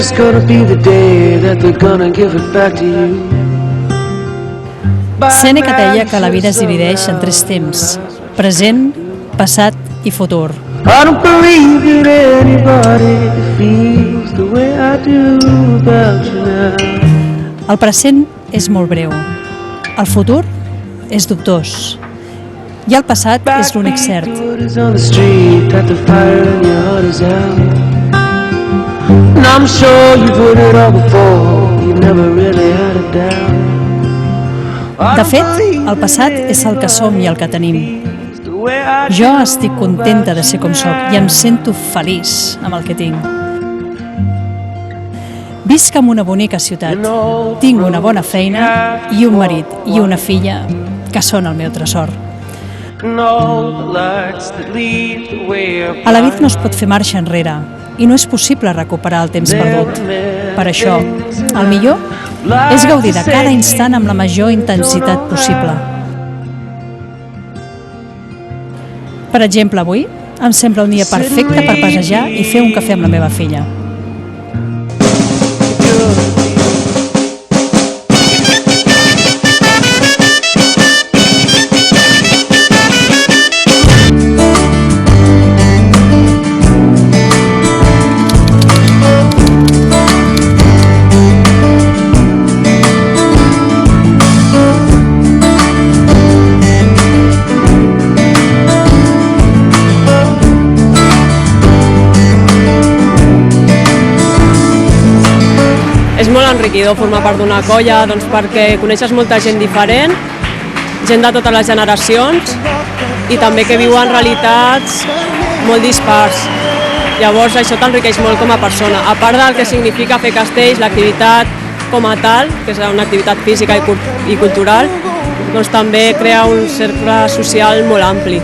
there's gonna be the day that they're gonna give it back to you. Sèneca deia que la vida es divideix en 3 temps: present, passat i futur. I don't believe that anybody feels the way I do about you now. El present és molt breu, el futur és dubtós i el passat és l'únic cert. De fet, el passat és el que som i el que tenim. Jo estic contenta de ser com sóc i em sento feliç amb el que tinc. Visc en una bonica ciutat, tinc una bona feina i un marit i una filla que són el meu tresor. A la vida no es pot fer marxa enrere i no és possible recuperar el temps perdut. Per això, el millor és gaudir de cada instant amb la major intensitat possible. Per exemple, avui em sembla un dia perfecte per passejar i fer un cafè amb la meva filla. És molt enriquidor formar part d'una colla, doncs perquè coneixes molta gent diferent, gent de totes les generacions i també que viuen realitats molt dispars. Llavors això t'enriqueix molt com a persona. A part del que significa fer castells, l'activitat com a tal, que és una activitat física i cultural, doncs també crea un cercle social molt ampli.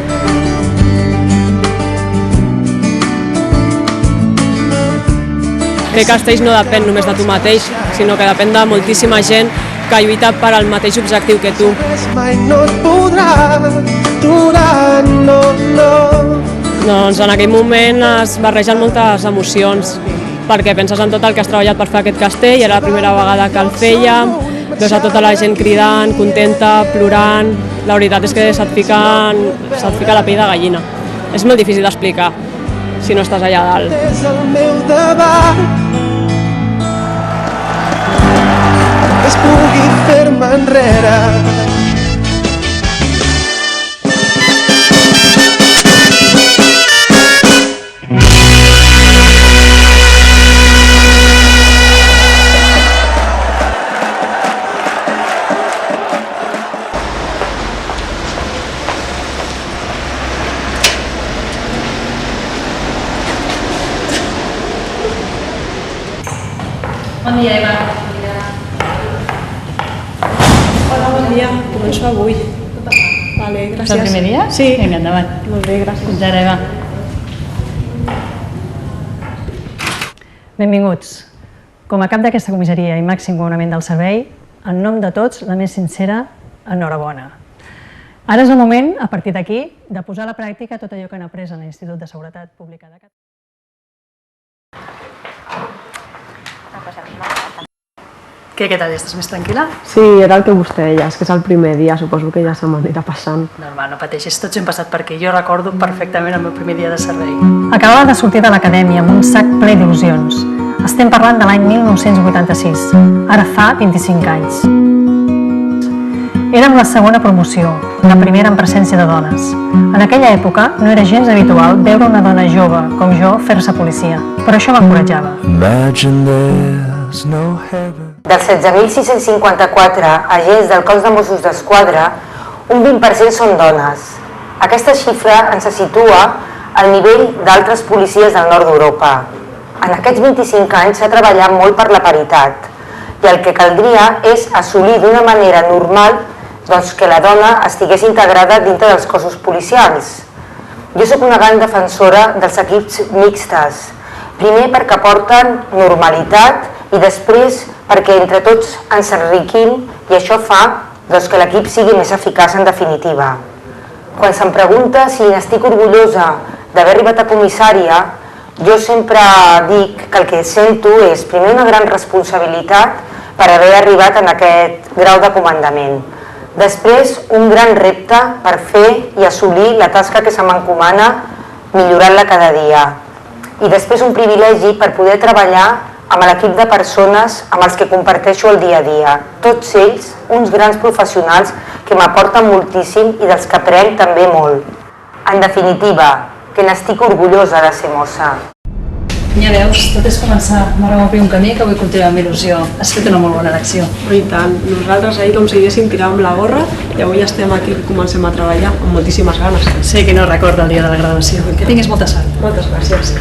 Fer castells no depèn només de tu mateix, sinó que depèn de moltíssima gent que lluita per al mateix objectiu que tu. Doncs en aquell moment es barregen moltes emocions, perquè penses en tot el que has treballat per fer aquest castell, era la primera vegada que el fèiem, veus a tota la gent cridant, contenta, plorant. La veritat és que se't fica la pell de gallina. És molt difícil d'explicar si no estàs allà dalt. Es pugui fer-me enrere. Bon dia, Eva. Hola, bon dia. Començo avui. Vale, gràcies. És el primer dia? Sí. Vinga, endavant. Molt bé, gràcies. Fins ara, Eva. Benvinguts. Com a cap d'aquesta comissaria i màxim comandament del servei, en nom de tots, la més sincera enhorabona. Ara és el moment, a partir d'aquí, de posar a la pràctica tot allò que han après a l'Institut de Seguretat Pública de Catalunya. Què tal? Estàs més tranquil·la? Sí, era el que vostè deia, és que és el primer dia, suposo que ja se m'anirà passant. Normal, no pateixis, tots hem passat per aquí. Jo recordo perfectament el meu primer dia de servei. Acabava de sortir de l'acadèmia amb un sac ple d'il·lusions. Estem parlant de l'any 1986, ara fa 25 anys. Érem la segona promoció, la primera en presència de dones. En aquella època no era gens habitual veure una dona jove com jo fer-se policia, però això m'encoratjava. Dels 16.654 agents del cos de Mossos d'Esquadra, un 20% són dones. Aquesta xifra ens situa al nivell d'altres policies del nord d'Europa. En aquests 25 anys s'ha treballat molt per la paritat i el que caldria és assolir d'una manera normal que la dona estigués integrada dintre dels cossos policials. Jo soc una gran defensora dels equips mixtes, primer perquè aporten normalitat i després perquè entre tots ens enriquim i això fa que l'equip sigui més eficaç en definitiva. Quan se'm pregunta si n'estic orgullosa d'haver arribat a comissària, Jo sempre dic que el que sento és primer una gran responsabilitat per haver arribat en aquest grau de comandament. Després, un gran repte per fer i assolir la tasca que se m'encomana, millorant-la cada dia. I després un privilegi per poder treballar amb l'equip de persones amb els que comparteixo el dia a dia. Tots ells, uns grans professionals que m'aporten moltíssim i dels que aprenc també molt. En definitiva, que n'estic orgullosa de ser mossa. Ja veus, tot és començar. M'ha obrir un camí que vull continuar amb il·lusió. Has fet una molt bona elecció. I tant, nosaltres ahir com si haguéssim tirat amb la gorra i avui estem aquí i comencem a treballar amb moltíssimes ganes. Sé que no recorda el dia de la graduació. Que tinguis molta sort. Moltes gràcies.